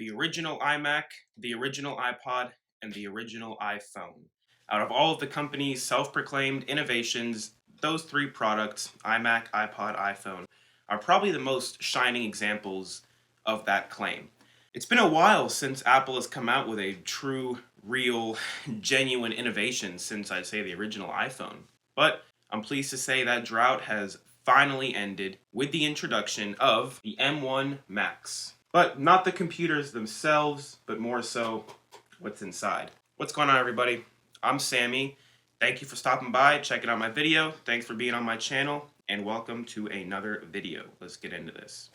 the original iMac, the original iPod, and the original iPhone. Out of all of the company's self-proclaimed innovations, those three products, iMac, iPod, iPhone, are probably the most shining examples of that claim. It's been a while since Apple has come out with a true, real, genuine innovation since I'd say the original iPhone. But I'm pleased to say that drought has finally ended with the introduction of the M1 Max. But not the computers themselves, but more so what's inside. What's going on, everybody? I'm Sammy. Thank you for stopping by, checking out my video. Thanks for being on my channel, and welcome to another video. Let's get into this.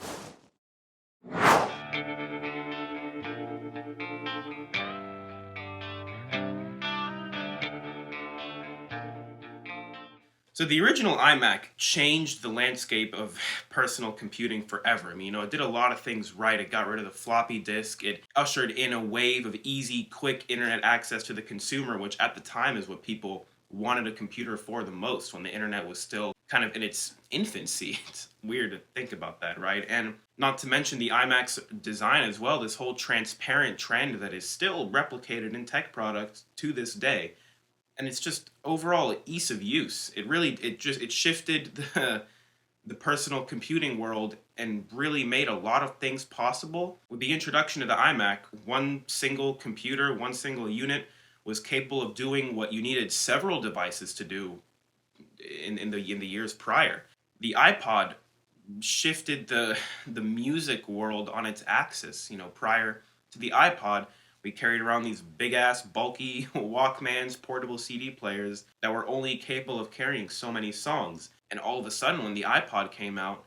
So the original iMac changed the landscape of personal computing forever. It did a lot of things right. It got rid of the floppy disk. It ushered in a wave of easy, quick internet access to the consumer, which at the time is what people wanted a computer for the most when the internet was still kind of in its infancy. It's weird to think about that, right? And not to mention the iMac's design as well, this whole transparent trend that is still replicated in tech products to this day. And it's just overall ease of use. It shifted the personal computing world and really made a lot of things possible. With the introduction of the iMac, one single computer, one single unit was capable of doing what you needed several devices to do in the years prior. The iPod shifted the music world on its axis. Prior to the iPod, we carried around these big ass, bulky Walkmans, portable CD players that were only capable of carrying so many songs. And all of a sudden, when the iPod came out,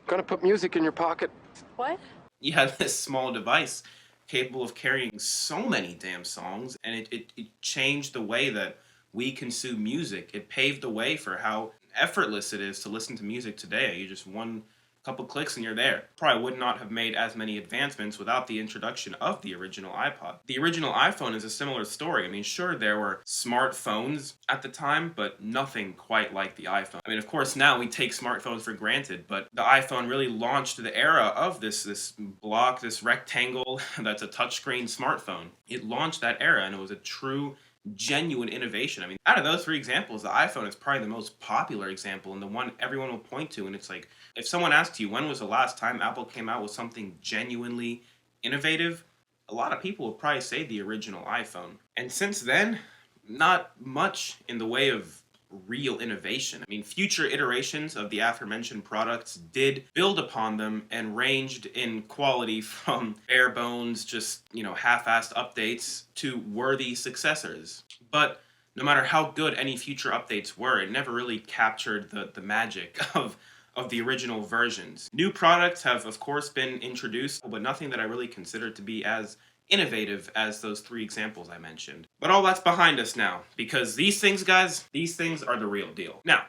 Gonna put music in your pocket. What? you had this small device capable of carrying so many damn songs, and it changed the way that we consume music. It paved the way for how effortless it is to listen to music today. You just one couple clicks and you're there. Probably would not have made as many advancements without the introduction of the original iPod. The original iPhone is a similar story. Sure, there were smartphones at the time, but nothing quite like the iPhone. Of course, now we take smartphones for granted, but the iPhone really launched the era of this block, this rectangle that's a touchscreen smartphone. It launched that era, and it was a true genuine innovation. Out of those three examples, the iPhone is probably the most popular example and the one everyone will point to. And it's like, if someone asks you, when was the last time Apple came out with something genuinely innovative? A lot of people will probably say the original iPhone. And since then, not much in the way of real innovation. Future iterations of the aforementioned products did build upon them and ranged in quality from bare bones, just, half-assed updates to worthy successors. But no matter how good any future updates were, it never really captured the magic of the original versions. New products have, of course, been introduced, but nothing that I really consider to be as innovative as those three examples I mentioned. But all that's behind us now, because these things, guys, these things are the real deal. Now,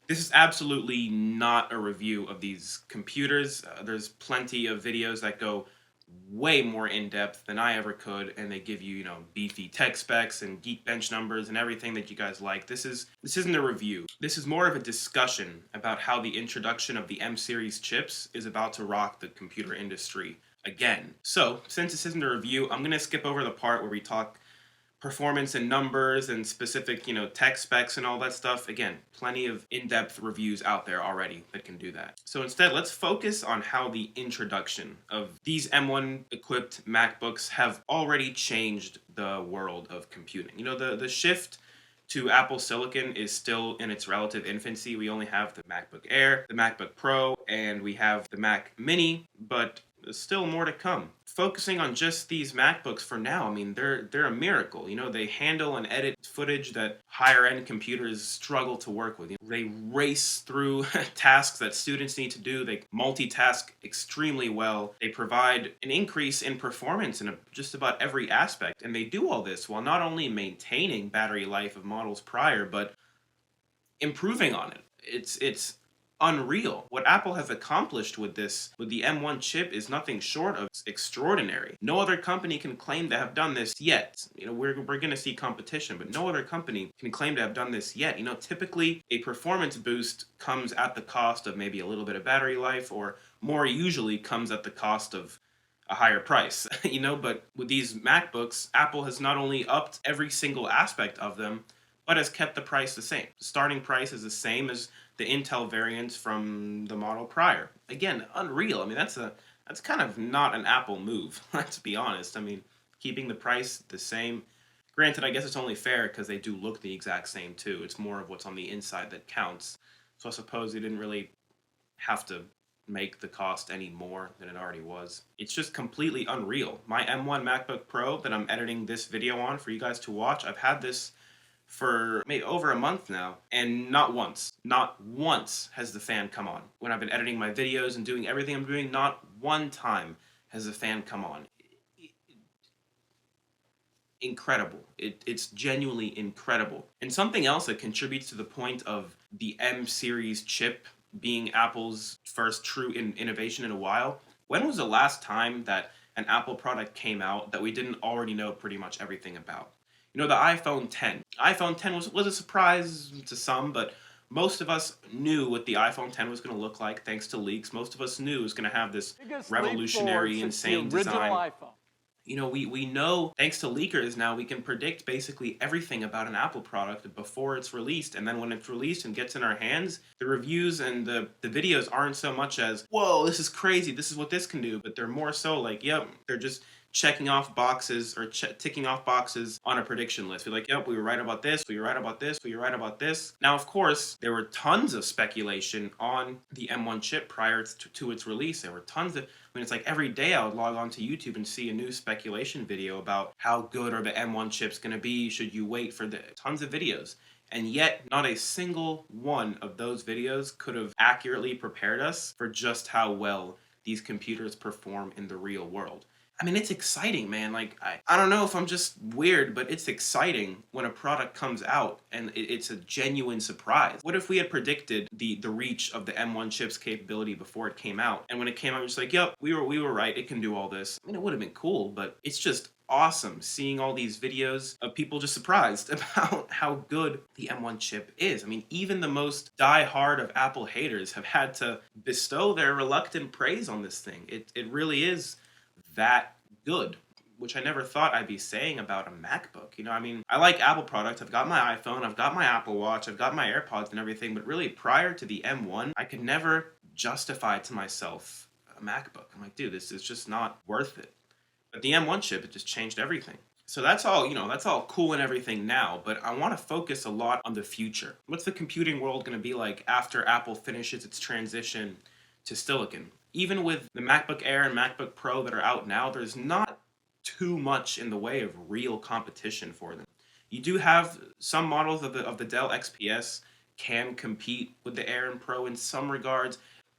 this is absolutely not a review of these computers. There's plenty of videos that go way more in-depth than I ever could, and they give you, beefy tech specs and Geekbench numbers and everything that you guys like. This isn't a review. This is more of a discussion about how the introduction of the M-series chips is about to rock the computer industry again. So, since this isn't a review, I'm going to skip over the part where we talk performance and numbers and specific, tech specs and all that stuff. Again, plenty of in-depth reviews out there already that can do that. So instead, let's focus on how the introduction of these M1 equipped MacBooks have already changed the world of computing. The shift to Apple Silicon is still in its relative infancy. We only have the MacBook Air, the MacBook Pro, and we have the Mac Mini, but there's still more to come. Focusing on just these MacBooks for now, they're a miracle. They handle and edit footage that higher end computers struggle to work with. They race through tasks that students need to do. They multitask extremely well. They provide an increase in performance in just about every aspect. And they do all this while not only maintaining battery life of models prior, but improving on it. It's unreal. What Apple has accomplished with the M1 chip is nothing short of extraordinary. No other company can claim to have done this yet. We're going to see competition, but no other company can claim to have done this yet. Typically a performance boost comes at the cost of maybe a little bit of battery life, or more usually comes at the cost of a higher price, you know. But with these MacBooks, Apple has not only upped every single aspect of them, but has kept the price the same. The starting price is the same as the Intel variants from the model prior. Again, unreal. I mean, that's kind of not an Apple move. Let's be honest. I mean, keeping the price the same. Granted, I guess it's only fair because they do look the exact same too. It's more of what's on the inside that counts. So I suppose they didn't really have to make the cost any more than it already was. It's just completely unreal. My M1 MacBook Pro that I'm editing this video on for you guys to watch, I've had this for maybe over a month now, and not once has the fan come on. When I've been editing my videos and doing everything I'm doing, not one time has the fan come on. Incredible. It's genuinely incredible. And something else that contributes to the point of the M series chip being Apple's first true innovation in a while. When was the last time that an Apple product came out that we didn't already know pretty much everything about? You know, the iPhone 10. iPhone 10 was a surprise to some, but most of us knew what the iPhone 10 was going to look like thanks to leaks. Most of us knew it was going to have this revolutionary, insane design. iPhone. You know, we know thanks to leakers now we can predict basically everything about an Apple product before it's released, and then when it's released and gets in our hands, the reviews and the videos aren't so much as, whoa, this is crazy, this is what this can do, but they're more so like, yep, they're just checking off boxes or ticking off boxes on a prediction list. We're like, yep, we were right about this, we were right about this, we were right about this. Now, of course, there were tons of speculation on the M1 chip prior to its release. There were tons of, I mean, it's like every day I would log on to YouTube and see a new speculation video about how good are the M1 chips going to be, should you wait for the tons of videos. And yet, not a single one of those videos could have accurately prepared us for just how well these computers perform in the real world. I mean, it's exciting, man. Like, I don't know if I'm just weird, but it's exciting when a product comes out and it's a genuine surprise. What if we had predicted the reach of the M1 chip's capability before it came out? And when it came out, it was like, yep, we were right. It can do all this. I mean, it would have been cool, but it's just awesome seeing all these videos of people just surprised about how good the M1 chip is. I mean, even the most die-hard of Apple haters have had to bestow their reluctant praise on this thing. It really is that good, which I never thought I'd be saying about a MacBook. You know, I mean, I like Apple products. I've got my iPhone, I've got my Apple Watch, I've got my AirPods and everything, but really prior to the M1, I could never justify to myself a MacBook. I'm like, dude, this is just not worth it. But the M1 chip, it just changed everything. So that's all, you know, that's all cool and everything now, but I want to focus a lot on the future. What's the computing world going to be like after Apple finishes its transition to silicon? Even with the MacBook Air and MacBook Pro that are out now, there's not too much in the way of real competition for them. You do have some models of the Dell XPS can compete with the Air and Pro in some regards.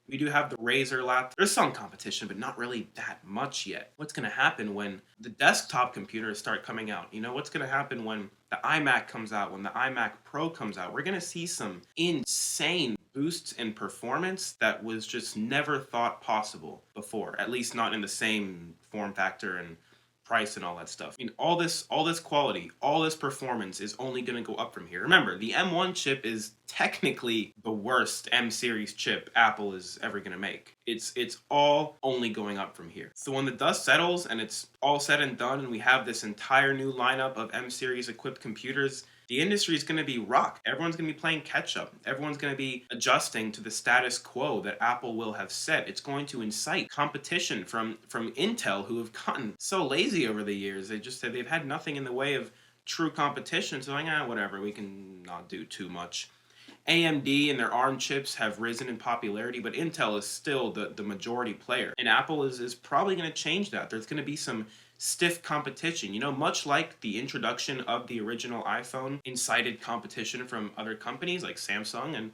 We do have the Razer laptop. There's some competition, but not really that much yet. What's going to happen when the desktop computers start coming out? You know, what's going to happen when the iMac comes out, when the iMac Pro comes out? We're going to see some insane boosts in performance that was just never thought possible before, at least not in the same form factor and price and all that stuff. I mean, all this quality, all this performance is only going to go up from here. Remember, the M1 chip is technically the worst M series chip Apple is ever going to make. It's all only going up from here. So when the dust settles and it's all said and done and we have this entire new lineup of M series equipped computers, the industry is going to be rocked. Everyone's going to be playing catch up. Everyone's going to be adjusting to the status quo that Apple will have set. It's going to incite competition from Intel, who have gotten so lazy over the years. They just said they've had nothing in the way of true competition. So like, whatever, we can not do too much. AMD and their ARM chips have risen in popularity, but Intel is still the majority player. And Apple is probably going to change that. There's going to be some stiff competition. You know, much like the introduction of the original iPhone incited competition from other companies like Samsung and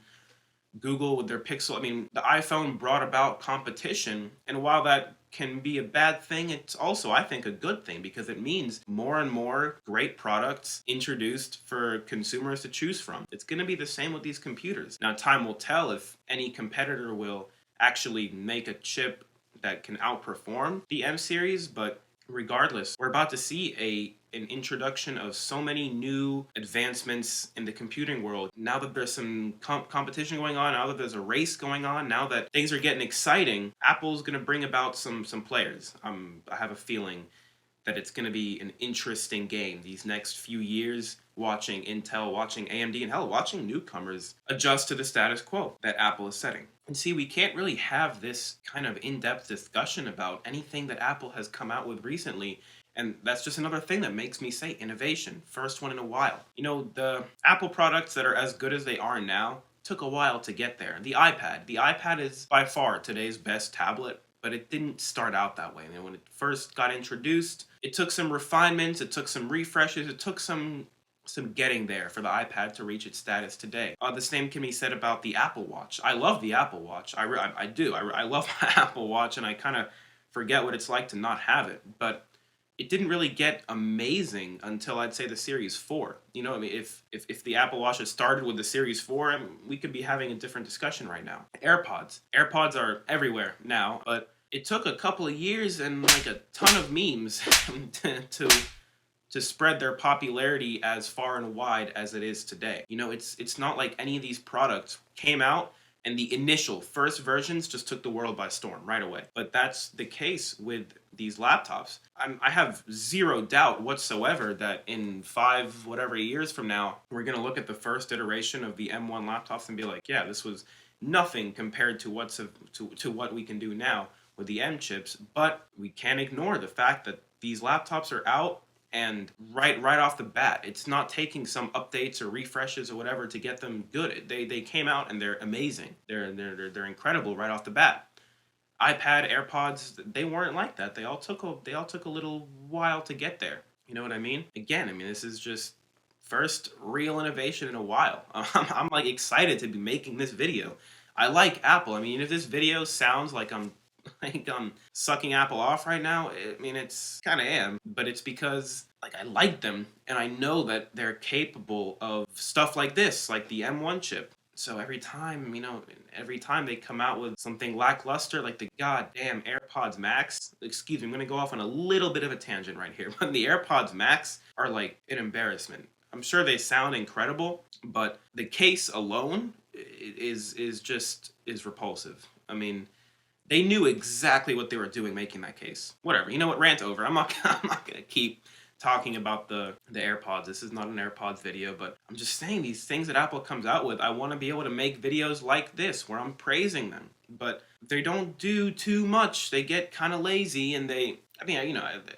Google with their Pixel. I mean, the iPhone brought about competition, and while that can be a bad thing, it's also, I think, a good thing because it means more and more great products introduced for consumers to choose from. It's going to be the same with these computers. Now, time will tell if any competitor will actually make a chip that can outperform the M series, but regardless, we're about to see an introduction of so many new advancements in the computing world. Now that there's some competition going on, now that there's a race going on, now that things are getting exciting, Apple's going to bring about some players. I have a feeling that it's going to be an interesting game these next few years, watching Intel, watching AMD, and hell, watching newcomers adjust to the status quo that Apple is setting. And see, we can't really have this kind of in-depth discussion about anything that Apple has come out with recently. And that's just another thing that makes me say innovation. First one in a while. You know, the Apple products that are as good as they are now took a while to get there. The iPad. The iPad is by far today's best tablet, but it didn't start out that way. I mean, when it first got introduced, it took some refinements, it took some refreshes, it took some getting there for the iPad to reach its status today. The same can be said about the Apple Watch. I love the Apple Watch. I do. I love my Apple Watch, and I kind of forget what it's like to not have it. But it didn't really get amazing until I'd say the Series 4. You know, I mean, if the Apple Watch had started with the Series 4, we could be having a different discussion right now. AirPods. AirPods are everywhere now, but it took a couple of years and like a ton of memes to spread their popularity as far and wide as it is today. You know, it's not like any of these products came out and the initial first versions just took the world by storm right away. But that's the case with these laptops. I have zero doubt whatsoever that in 5 whatever years from now, we're going to look at the first iteration of the M1 laptops and be like, yeah, this was nothing compared to what we can do now with the M chips. But we can't ignore the fact that these laptops are out, and right off the bat, it's not taking some updates or refreshes or whatever to get them good. They came out and they're amazing. They're incredible right off the bat. iPad, AirPods, they weren't like that. They all took a little while to get there. You know what I mean? Again, I mean, this is just first real innovation in a while. I'm like excited to be making this video. I like Apple. I mean, if this video sounds like I'm sucking Apple off right now, I mean, it's kind of am, but it's because like I like them and I know that they're capable of stuff like this, like the M1 chip. So every time they come out with something lackluster, like the goddamn AirPods Max, excuse me, I'm going to go off on a little bit of a tangent right here, but the AirPods Max are like an embarrassment. I'm sure they sound incredible, but the case alone is repulsive. I mean, they knew exactly what they were doing making that case. Whatever. You know what? Rant over. I'm not going to keep talking about the AirPods. This is not an AirPods video, but I'm just saying these things that Apple comes out with, I want to be able to make videos like this where I'm praising them. But they don't do too much. They get kind of lazy, and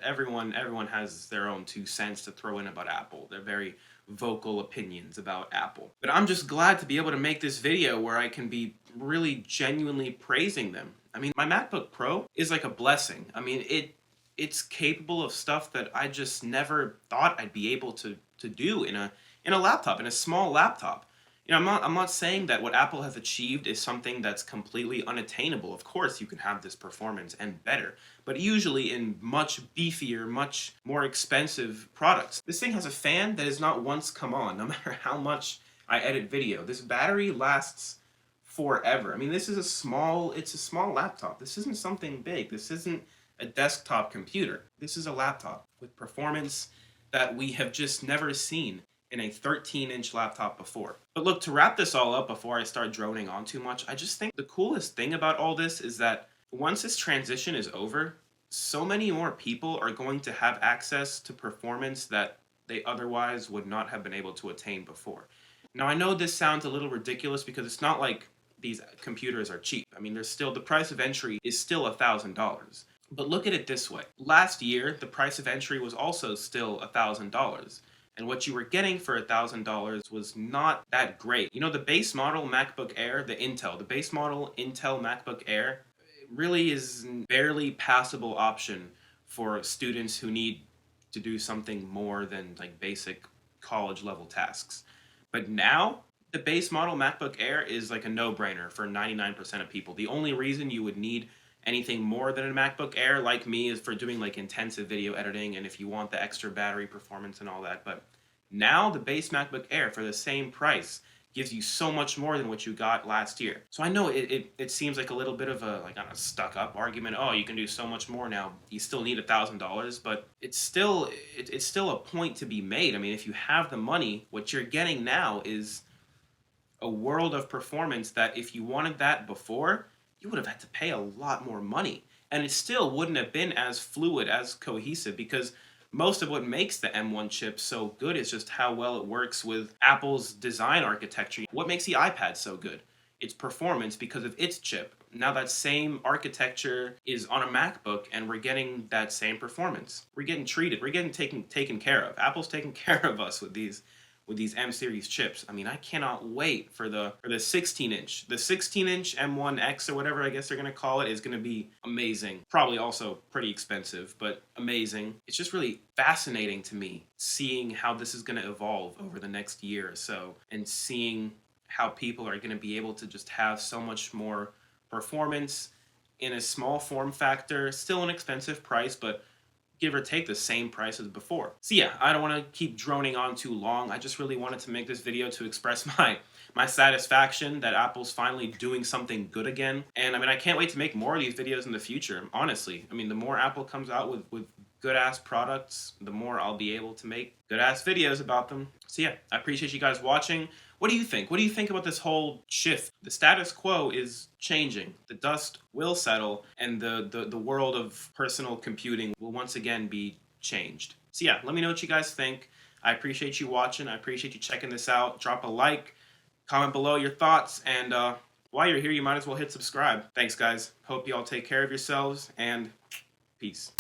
everyone has their own 2 cents to throw in about Apple. They're very vocal opinions about Apple. But I'm just glad to be able to make this video where I can be really genuinely praising them. I mean, my MacBook Pro is like a blessing. I mean, it's capable of stuff that I just never thought I'd be able to do in a laptop, in a small laptop. You know, I'm not saying that what Apple has achieved is something that's completely unattainable. Of course, you can have this performance and better, but usually in much beefier, much more expensive products. This thing has a fan that has not once come on, no matter how much I edit video. This battery lasts forever. I mean, it's a small laptop. This isn't something big. This isn't a desktop computer. This is a laptop with performance that we have just never seen in a 13-inch laptop before. But look, to wrap this all up before I start droning on too much, I just think the coolest thing about all this is that once this transition is over, so many more people are going to have access to performance that they otherwise would not have been able to attain before. Now, I know this sounds a little ridiculous because it's not like these computers are cheap. I mean, the price of entry is still $1,000. But look at it this way. Last year, the price of entry was also still $1,000. And what you were getting for $1,000 was not that great. You know, the base model MacBook Air, the base model Intel MacBook Air really is barely passable option for students who need to do something more than like basic college level tasks. But now, the base model MacBook Air is like a no-brainer for 99% of people. The only reason you would need anything more than a MacBook Air like me is for doing like intensive video editing and if you want the extra battery performance and all that. But now the base MacBook Air for the same price gives you so much more than what you got last year. So I know it seems like a little bit of a like on a stuck up argument. Oh, you can do so much more now. You still need $1,000, but it's still a point to be made. I mean, if you have the money, what you're getting now is a world of performance that if you wanted that before, you would have had to pay a lot more money. And it still wouldn't have been as fluid, as cohesive, because most of what makes the M1 chip so good is just how well it works with Apple's design architecture. What makes the iPad so good? Its performance because of its chip. Now that same architecture is on a MacBook and we're getting that same performance. We're getting treated. We're getting taken care of. Apple's taking care of us with these M series chips. I mean, I cannot wait for the 16-inch. The 16-inch M1X or whatever I guess they're going to call it is going to be amazing. Probably also pretty expensive, but amazing. It's just really fascinating to me seeing how this is going to evolve over the next year or so and seeing how people are going to be able to just have so much more performance in a small form factor, still an expensive price, but give or take the same price as before. So yeah, I don't want to keep droning on too long. I just really wanted to make this video to express my satisfaction that Apple's finally doing something good again. And I mean, I can't wait to make more of these videos in the future, honestly. I mean, the more Apple comes out with good-ass products, the more I'll be able to make good-ass videos about them. So yeah, I appreciate you guys watching. What do you think? What do you think about this whole shift? The status quo is changing. The dust will settle, and the world of personal computing will once again be changed. So yeah, let me know what you guys think. I appreciate you watching. I appreciate you checking this out. Drop a like, comment below your thoughts, and while you're here, you might as well hit subscribe. Thanks, guys. Hope you all take care of yourselves, and peace.